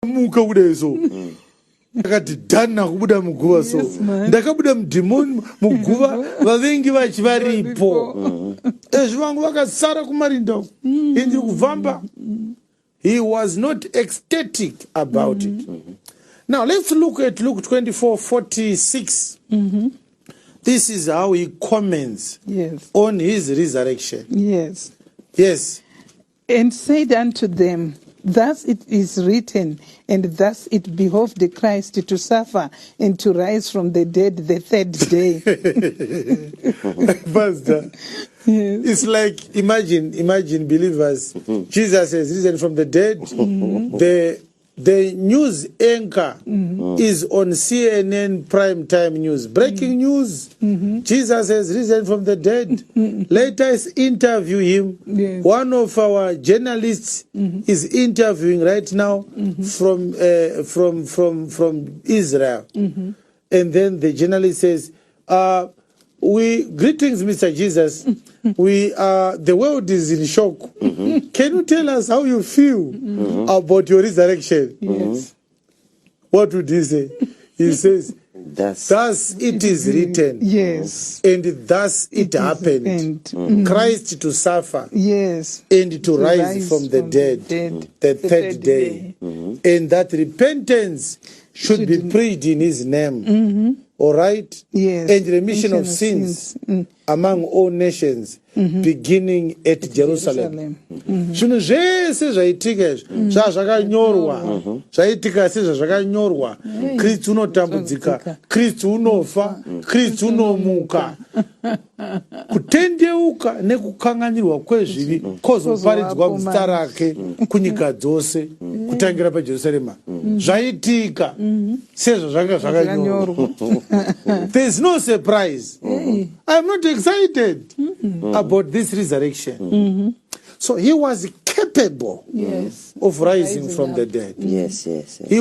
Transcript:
muka kudeso akati dhana kubuda muguva so ndakabuda mudhimoni muguva vavengi vachi varipo ezvi vangu vakasara kumarinda uko indiri kuvhamba. He was not ecstatic about it. Now let's look at Luke 24:46. This is how he comments on his resurrection. Yes. And said unto them, thus it is written, and thus it behoved the Christ to suffer and to rise from the dead the third day. Pastor, it's like, imagine believers. Jesus has risen from the dead. The news anchor is on CNN primetime news. Breaking news. Jesus has risen from the dead. Let us interview him. One of our journalists is interviewing right now from Israel. And then the journalist says, greetings, Mr. Jesus. The world is in shock. Can you tell us how you feel about your resurrection? What would he say? He says, thus it is written. And thus it happened. Christ to suffer. And to rise from the dead the third day. And that repentance should be preached in his name. All right? And remission of sins among all nations, beginning at Jerusalem. Zvinhu zvese zvaitika izvi zvazvakanyorwa zvaitika sezvazvakanyorwa. Kristu unotambudzika, Kristu unofa, Kristu unomuka. Kutendeuka nekukanganirwa kwezvivi kwozoparidzwa muzita rake kunyika dzose kutangira paJerusarema zvaitika sezvazvanga zvakanyorwa. There's no surprise. I'm not excited about this resurrection. So he was capable of rising from the dead. Yes. He